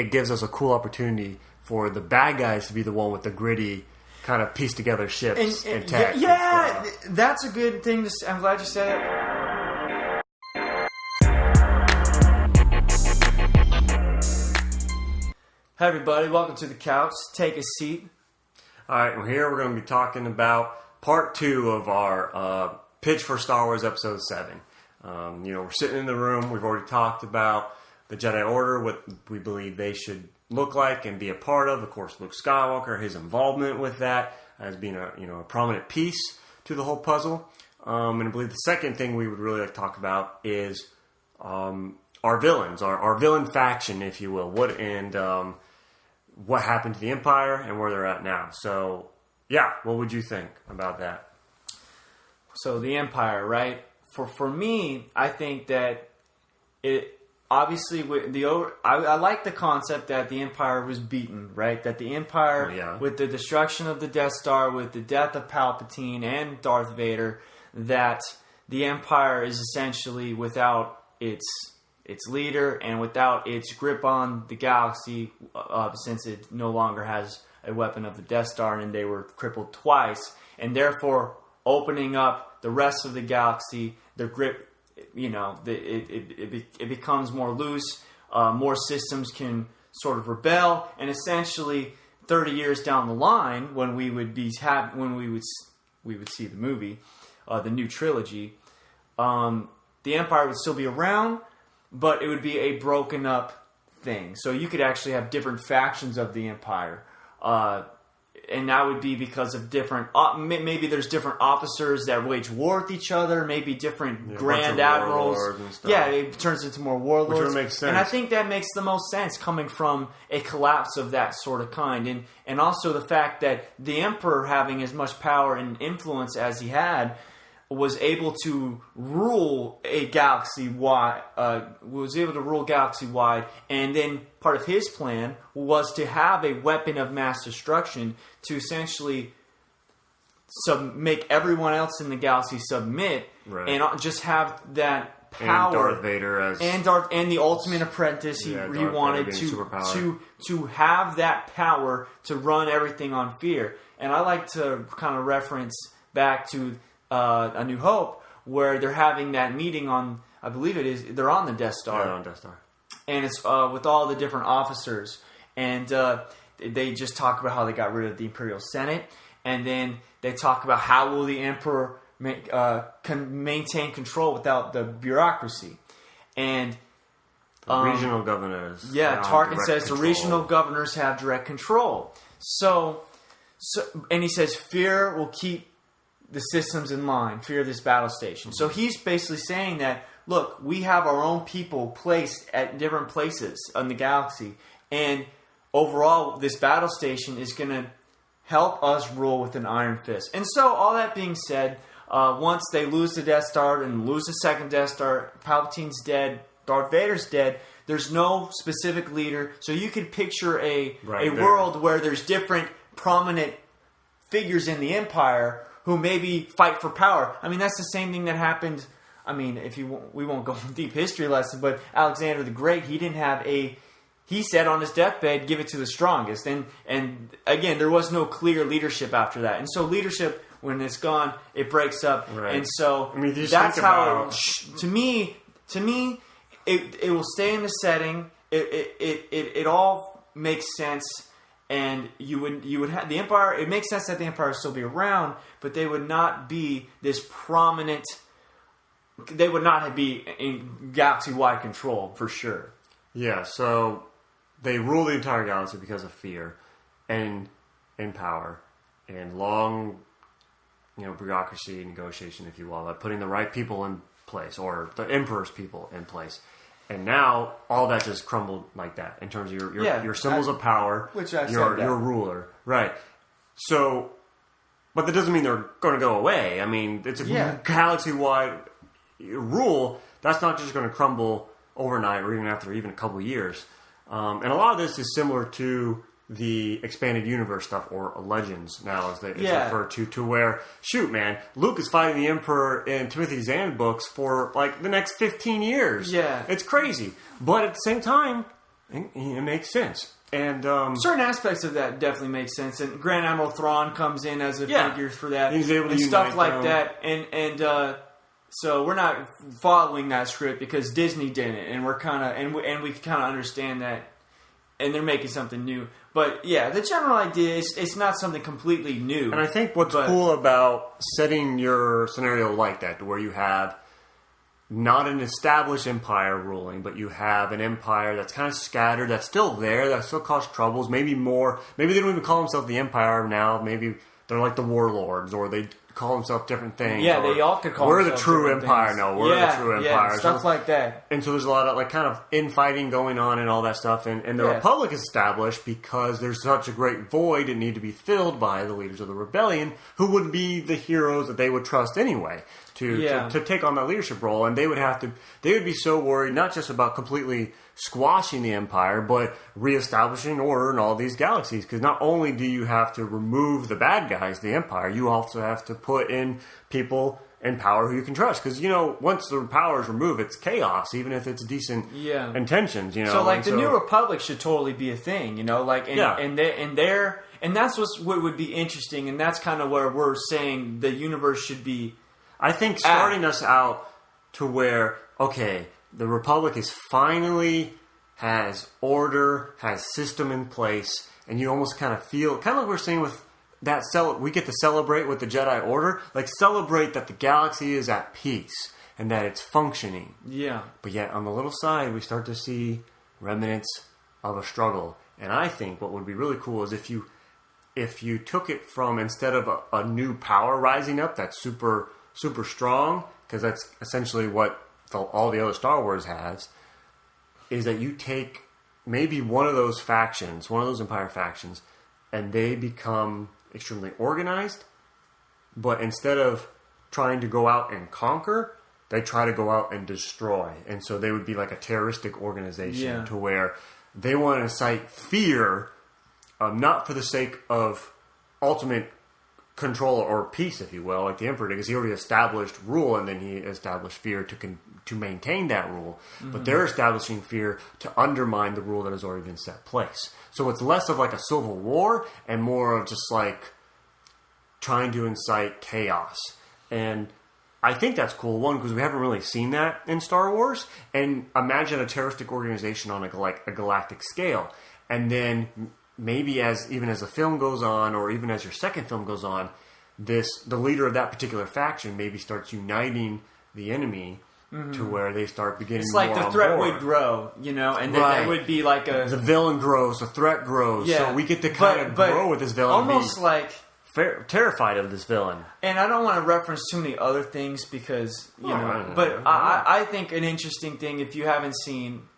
it gives us a cool opportunity for the bad guys to be the one with the gritty kind of piece together ships and tech. Yeah, that's a good thing to say. I'm glad you said it. Hi everybody, welcome to the couch. Take a seat. Alright, well here we're going to be talking about part 2 of our pitch for Star Wars Episode 7. We're sitting in the room, we've already talked about the Jedi Order, what we believe they should look like and be a part of. Of course, Luke Skywalker, his involvement with that as being a prominent piece to the whole puzzle. And I believe the second thing we would really like to talk about is our villains, our villain faction, if you will. What happened to the Empire and where they're at now. So, yeah, what would you think about that? So the Empire, right? For me, I think that it obviously I like the concept that the Empire was beaten, right? That the Empire, with the destruction of the Death Star, with the death of Palpatine and Darth Vader, that the Empire is essentially without its leader and without its grip on the galaxy, since it no longer has a weapon of the Death Star, and they were crippled twice, and therefore opening up the rest of the galaxy, their grip, it becomes more loose. More systems can sort of rebel, and essentially, 30 years down the line, when we would see the movie, the new trilogy, the Empire would still be around, but it would be a broken up thing. So you could actually have different factions of the Empire. And that would be because of different... maybe there's different officers that wage war with each other. Maybe different Grand Admirals. Yeah, it turns into more warlords. Which would make sense. And I think that makes the most sense coming from a collapse of that sort of kind. And also the fact that the Emperor, having as much power and influence as he had, was able to rule galaxy-wide, and then part of his plan was to have a weapon of mass destruction to essentially make everyone else in the galaxy submit, and just have that power. And Darth Vader and the Ultimate Apprentice. He wanted to have that power to run everything on fear. And I like to kind of reference back to A New Hope, where they're having that meeting on, I believe they're on the Death Star. Yeah, on Death Star. And it's with all the different officers. And they just talk about how they got rid of the Imperial Senate. And then they talk about how will the Emperor can maintain control without the bureaucracy. And regional governors. Yeah, Tarkin says the regional governors have direct control. So, and he says fear will keep the systems in line, fear this battle station. So he's basically saying that, look, we have our own people placed at different places in the galaxy, and overall, this battle station is going to help us rule with an iron fist. And so, all that being said, once they lose the Death Star and lose the second Death Star, Palpatine's dead, Darth Vader's dead, there's no specific leader, so you could picture a world where there's different prominent figures in the Empire who maybe fight for power. I mean, that's the same thing that happened. I mean, we won't go deep history lesson, but Alexander the Great, he said on his deathbed, give it to the strongest. And again, there was no clear leadership after that. And so leadership, when it's gone, it breaks up. Right. And so that's how, to me, it will stay in the setting. It all makes sense. And you would have the Empire. It makes sense that the Empire would still be around, but they would not be this prominent. They would not be in galaxy-wide control for sure. Yeah, so they rule the entire galaxy because of fear and power and long, bureaucracy negotiation, if you will, by putting the right people in place, or the Emperor's people in place. And now all that just crumbled like that in terms of your symbols of power, your ruler, right? So, but that doesn't mean they're going to go away. I mean, it's a galaxy-wide rule that's not just going to crumble overnight or even after a couple of years. And a lot of this is similar to the expanded universe stuff, or Legends now, as it's referred to where, shoot, man, Luke is fighting the Emperor in Timothy Zahn books for, the next 15 years. Yeah. It's crazy. But at the same time, It makes sense. And certain aspects of that definitely make sense. And Grand Admiral Thrawn comes in as a figure for that. He's able to and stuff like them. that. And so we're not following that script because Disney didn't, and we're kind of and we kind of understand that, and they're making something new. But yeah, the general idea is it's not something completely new. And I think what's cool about setting your scenario like that, to where you have not an established empire ruling, but you have an empire that's kind of scattered, that's still there, that still causes troubles. Maybe they don't even call themselves the empire now. Maybe they're like the warlords, or they call themselves different things. Yeah, they all could call we're themselves the true empire. things. No, we're the true empire. Stuff like that. And so there's a lot of kind of infighting going on and all that stuff. And the Republic is established because there's such a great void it need to be filled by the leaders of the rebellion, who would be the heroes that they would trust anyway to take on that leadership role. And they would be so worried not just about completely squashing the empire, but reestablishing order in all these galaxies. Because not only do you have to remove the bad guys, the empire, you also have to put in people in power who you can trust. Because, once the power is removed, it's chaos, even if it's decent intentions, So, the New Republic should totally be a thing, and that's what would be interesting, and that's kind of where we're saying the universe should be. I think starting us out to where, okay, the Republic is finally has order, has system in place, and you almost kind of feel, kind of like we're saying with that, we get to celebrate with the Jedi Order, celebrate that the galaxy is at peace and that it's functioning. Yeah. But yet on the little side, we start to see remnants of a struggle. And I think what would be really cool is if you took it from, instead of a new power rising up that's super, super strong, because that's essentially what all the other Star Wars has, is that you take maybe one of those factions, one of those Empire factions, and they become extremely organized, but instead of trying to go out and conquer, they try to go out and destroy. And so they would be like a terroristic organization to where they want to incite fear, not for the sake of ultimate control or peace, if you will, like the Emperor did, because he already established rule and then he established fear to maintain that rule. Mm-hmm. But they're establishing fear to undermine the rule that has already been set place. So it's less of like a civil war and more of just trying to incite chaos. And I think that's cool, one, because we haven't really seen that in Star Wars. And imagine a terroristic organization on a galactic scale. And then maybe even as the film goes on, or even as your second film goes on, the leader of that particular faction maybe starts uniting the enemy to where they start beginning. It's like the threat would grow, and then that would be like the villain grows, the threat grows. Yeah. So we get to kind of grow with this villain, almost terrified of this villain. And I don't want to reference too many other things because but I think an interesting thing, if you haven't seen.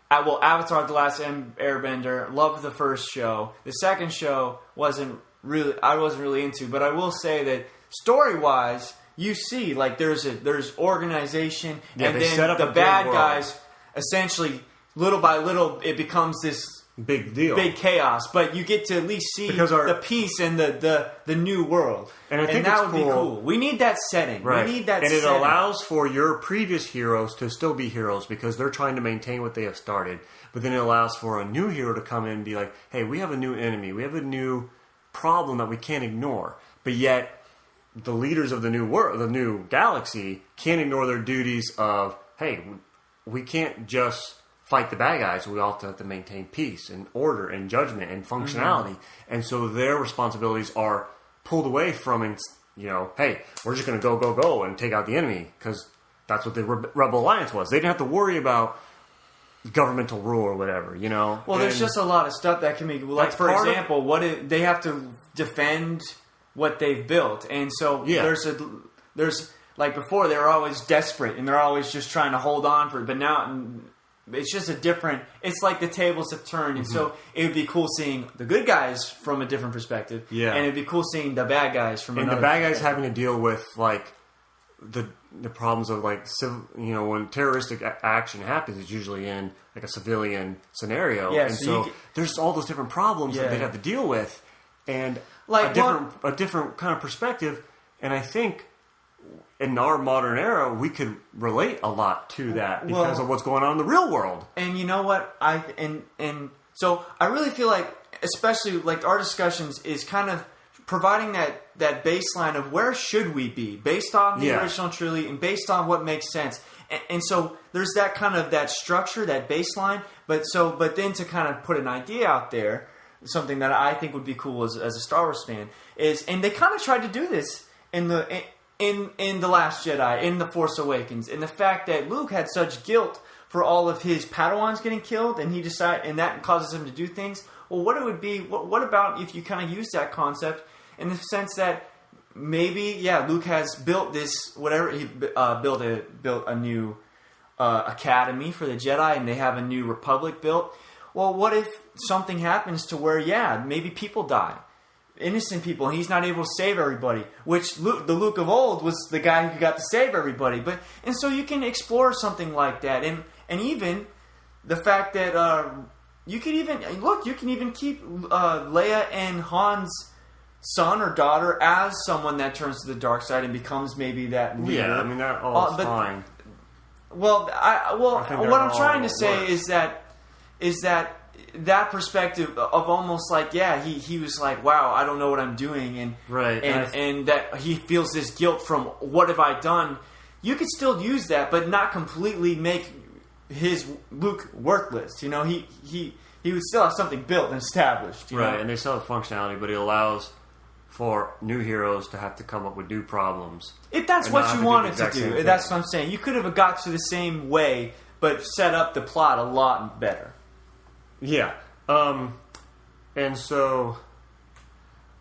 Avatar: The Last Airbender, loved the first show. The second show I wasn't really into, but I will say that story-wise, you see, there's organization, and then the bad guys, essentially, little by little, it becomes this big deal, big chaos. But you get to at least see the peace and the new world, and I think that would be cool. We need that setting. Right. We need that, and setting. It allows for your previous heroes to still be heroes because they're trying to maintain what they have started. But then it allows for a new hero to come in and be like, "Hey, we have a new enemy. We have a new problem that we can't ignore." But yet, the leaders of the new world, the new galaxy, can't ignore their duties of, "Hey, we can't just fight the bad guys. We also have to maintain peace and order and judgment and functionality." Mm-hmm. And so their responsibilities are pulled away from, hey, we're just going to go and take out the enemy because that's what the Rebel Alliance was. They didn't have to worry about governmental rule or whatever, Well, there's just a lot of stuff that can be, for example, they have to defend what they've built. And so there's like before, they were always desperate and they're always just trying to hold on for it. But now it's just it's like the tables have turned. And so it would be cool seeing the good guys from a different perspective. Yeah. And it'd be cool seeing the bad guys from another perspective. And the bad guys having to deal with the problems of when terroristic action happens, it's usually in a civilian scenario. Yeah, and so there's all those different problems that they'd have to deal with. And a different kind of perspective. And I think in our modern era, we could relate a lot to that because of what's going on in the real world. And you know what? So I really feel like, especially like our discussions, is kind of providing that baseline of where should we be based on the original trilogy and based on what makes sense. And so there's that kind of that structure, that baseline. But then to kind of put an idea out there, something that I think would be cool as a Star Wars fan is, and they kind of tried to do this in the Last Jedi, in The Force Awakens, in the fact that Luke had such guilt for all of his Padawans getting killed, and that causes him to do things. Well, what it would be? What about if you kind of use that concept in the sense that maybe, Luke has built this whatever he built a new academy for the Jedi, and they have a new Republic built. Well, what if something happens to where maybe people die, innocent people, and he's not able to save everybody? Which the Luke of old was the guy who got to save everybody. And so you can explore something like that, and even the fact that you can even keep Leia and Han's son or daughter as someone that turns to the dark side and becomes maybe that leader. Yeah, I mean that all is fine. Well, what I'm trying to say is that perspective of almost like, he was like, wow, I don't know what I'm doing, and that he feels this guilt from what have I done. You could still use that, but not completely make his Luke worthless. You know, he would still have something built and established. You know? And they still have functionality, but it allows for new heroes to have to come up with new problems. If that's what you wanted to do, that's what I'm saying. You could have got to the same way, but set up the plot a lot better. Yeah. And so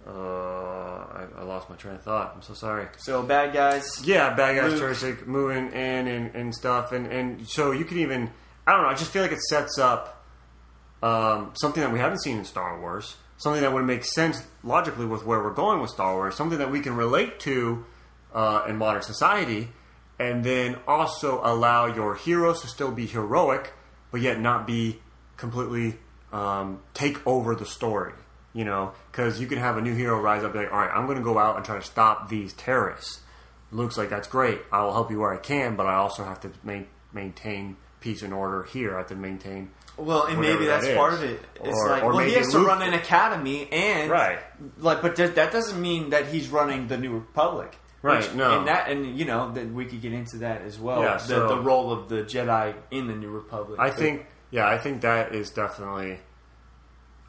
I lost my train of thought. I'm so sorry. So bad guys. Yeah, bad guys Tursic moving in and stuff. And so you could even, I don't know, I just feel like it sets up something that we haven't seen in Star Wars. Something that would make sense logically with where we're going with Star Wars. Something that we can relate to in modern society. And then also allow your heroes to still be heroic, but yet not be completely take over the story. You know, because you can have a new hero rise up and be like, all right, I'm going to go out and try to stop these terrorists. Luke's like, that's great. I will help you where I can, but I also have to maintain peace and order here. I have to maintain... Well, and maybe that's part of it. It's he has to run an academy, and but that doesn't mean that he's running the New Republic, right? No, that we could get into that as well. Yeah, the role of the Jedi in the New Republic. I think that is definitely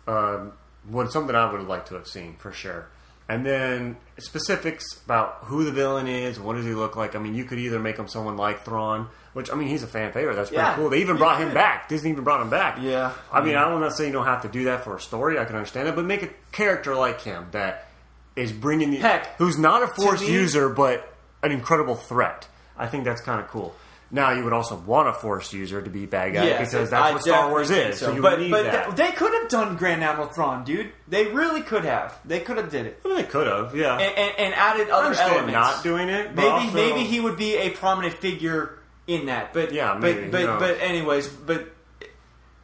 something I would like to have seen for sure. And then specifics about who the villain is, what does he look like. I mean, you could either make him someone like Thrawn, which, I mean, he's a fan favorite. That's pretty cool. They even brought him back. Disney even brought him back. Yeah. I mean, I'm not saying you don't have to do that for a story. I can understand that. But make a character like him that is bringing who's not a Force user, but an incredible threat. I think that's kind of cool. Now, you would also want a Force user to be bad guy because that's what Star Wars is. So you would need that. They could have done Grand Admiral Thrawn, dude. They really could have. They could have did it. Well, they could have, yeah. And added other elements. Not doing it. Maybe he would be a prominent figure in that. But maybe. But anyways,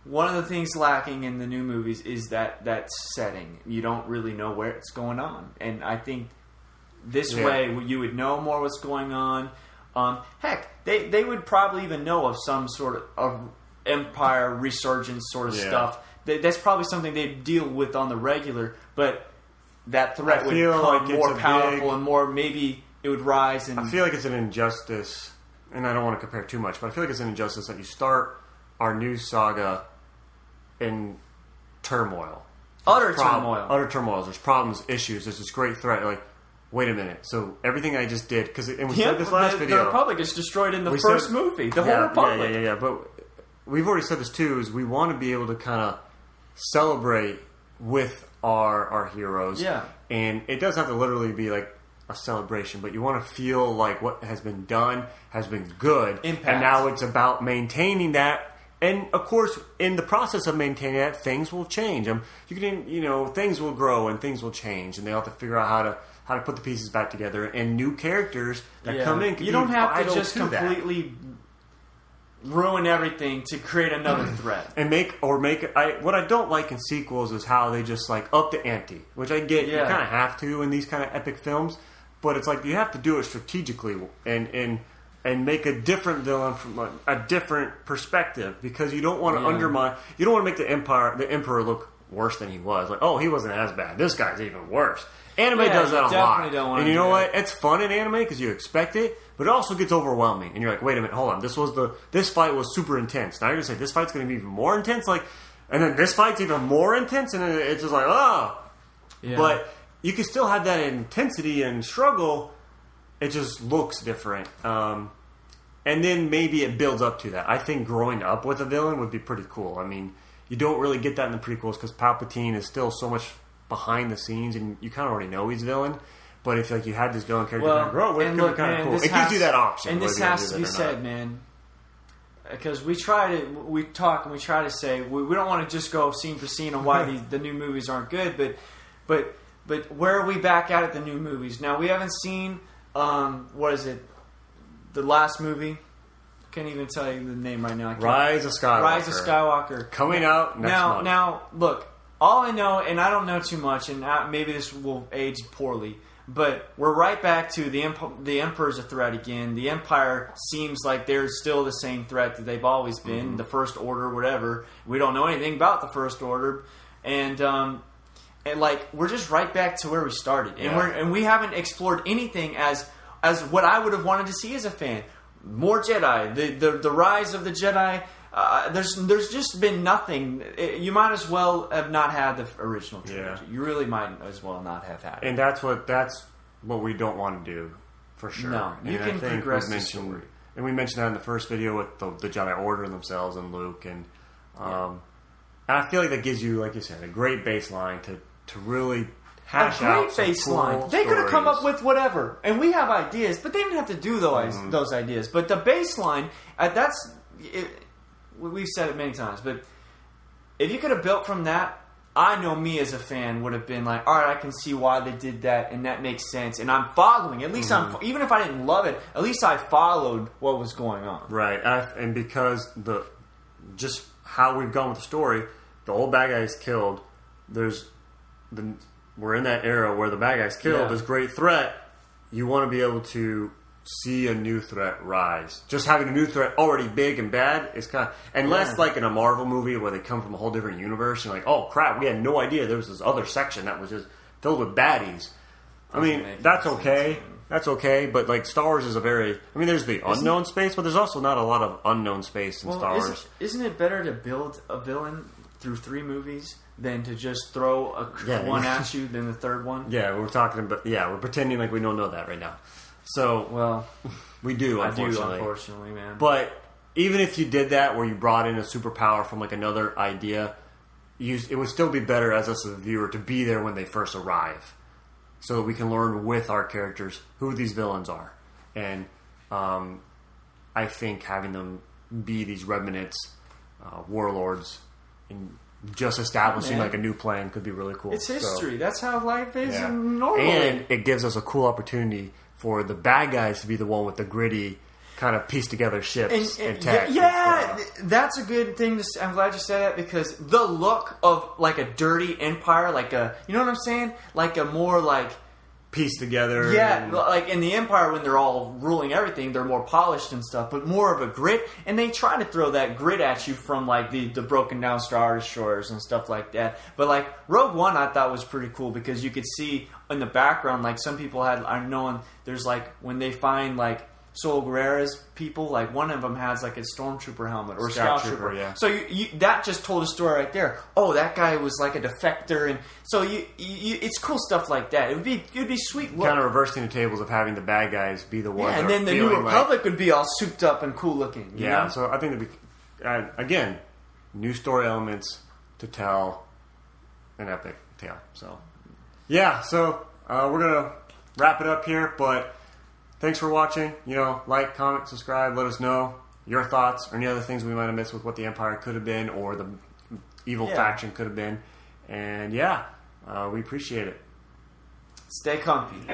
one of the things lacking in the new movies is that setting. You don't really know where it's going on, and I think this way you would know more what's going on. They would probably even know of some sort of Empire resurgence sort of stuff. That's probably something they deal with on the regular, but that threat would become more powerful and more, maybe it would rise. And I feel like it's an injustice, and I don't want to compare too much, but I feel like it's an injustice that you start our new saga in turmoil. Utter turmoil. There's problems, issues. There's this great threat. Like, wait a minute. So everything I just did, because we said this last video, the Republic is destroyed in the first movie. The whole Republic. Yeah. But we've already said this too. Is we want to be able to kind of celebrate with our heroes. Yeah. And it doesn't have to literally be like a celebration, but you want to feel like what has been done has been good. Impact. And now it's about maintaining that. And of course, in the process of maintaining that, things will change. Things will grow and things will change, and they have to figure out how to put the pieces back together. And new characters that come in. You don't have to just completely ruin everything to create another threat. And what I don't like in sequels is how they just like up the ante, which I get. You kind of have to in these kind of epic films. but it's like you have to do it strategically and make a different villain from a different perspective, because you don't want to undermine. You don't want to make the Emperor look worse than he was. Like, oh, he wasn't as bad. This guy's even worse. Anime does that a lot. And you know what? It's fun in anime because you expect it, but it also gets overwhelming. And you're like, wait a minute, hold on. This fight was super intense. Now you're gonna say this fight's gonna be even more intense, and then this fight's even more intense, and then it's just like, oh. Yeah. But you can still have that intensity and struggle. It just looks different. And then maybe it builds up to that. I think growing up with a villain would be pretty cool. I mean, you don't really get that in the prequels because Palpatine is still so much behind the scenes, and you kind of already know he's a villain. But if you had this villain character to grow with, it could be kind of cool. It gives you that option. And this has to be said, man. Because we try to say we don't want to just go scene for scene on why the new movies aren't good, but where are we back at the new movies? Now, we haven't seen what is it? The last movie. Can't even tell you the name right now. Rise of Skywalker. Coming out next month. Now, look. All I know, and I don't know too much, and maybe this will age poorly, but we're right back to the Emperor's a threat again. The Empire seems like they're still the same threat that they've always been. The First Order, whatever. We don't know anything about the First Order, and we're just right back to where we started, and we haven't explored anything as what I would have wanted to see as a fan. More Jedi, the rise of the Jedi. There's just been nothing. You might as well have not had the original trilogy. You really might as well not have had it. And that's what we don't want to do, for sure. No, you can progress the story. And we mentioned that in the first video with the Jedi Order themselves and Luke. And I feel like that gives you, like you said, a great baseline to really hash out some baseline. Cool they could have come up with whatever. And we have ideas, but they didn't have to do those ideas. But the baseline, that's... We've said it many times, but if you could have built from that, I know me as a fan would have been like, all right, I can see why they did that, and that makes sense, and I'm following. At least even if I didn't love it, at least I followed what was going on. Right, and because just how we've gone with the story, the old bad guy is killed. We're in that era where the bad guy's killed. This great threat. You want to be able to see a new threat rise. Just having a new threat already big and bad is kind of... Unless like in a Marvel movie where they come from a whole different universe and like, oh crap, we had no idea there was this other section that was just filled with baddies. I mean, that's okay. That's okay, but like Star Wars is there's the unknown space, but there's also not a lot of unknown space in Star Wars. Isn't it better to build a villain through 3 movies than to just throw one at you than the third one? Yeah, we're pretending like we don't know that right now. So, we do, unfortunately, man. But even if you did that, where you brought in a superpower from like another idea, it would still be better as us as a viewer to be there when they first arrive, so that we can learn with our characters who these villains are. And I think having them be these remnants, warlords, and just establishing like a new plan could be really cool. It's history. That's how life is normally. And it gives us a cool opportunity for the bad guys to be the one with the gritty kind of piece together ships and tech. Yeah, that's a good thing. I'm glad you said that, because the look of like a dirty empire, you know what I'm saying? Like a more like pieced together. Yeah, like in the Empire when they're all ruling everything, they're more polished and stuff, but more of a grit. And they try to throw that grit at you from like the broken down Star Destroyers and stuff like that. But like Rogue One, I thought was pretty cool because you could see in the background, like some people are knowing there's like when they find like Saul Guerrera's people, like one of them has like a stormtrooper helmet or a scout trooper. Yeah. So that just told a story right there. Oh, that guy was like a defector, and so it's cool stuff like that. It would be sweet. Look. Kind of reversing the tables of having the bad guys be the ones. Yeah, and then the New Republic would be all souped up and cool looking. You know? So I think it'd be again new story elements to tell an epic tale. So so we're gonna wrap it up here, but. Thanks for watching. Like, comment, subscribe. Let us know your thoughts or any other things we might have missed with what the Empire could have been or the evil faction could have been. And we appreciate it. Stay comfy.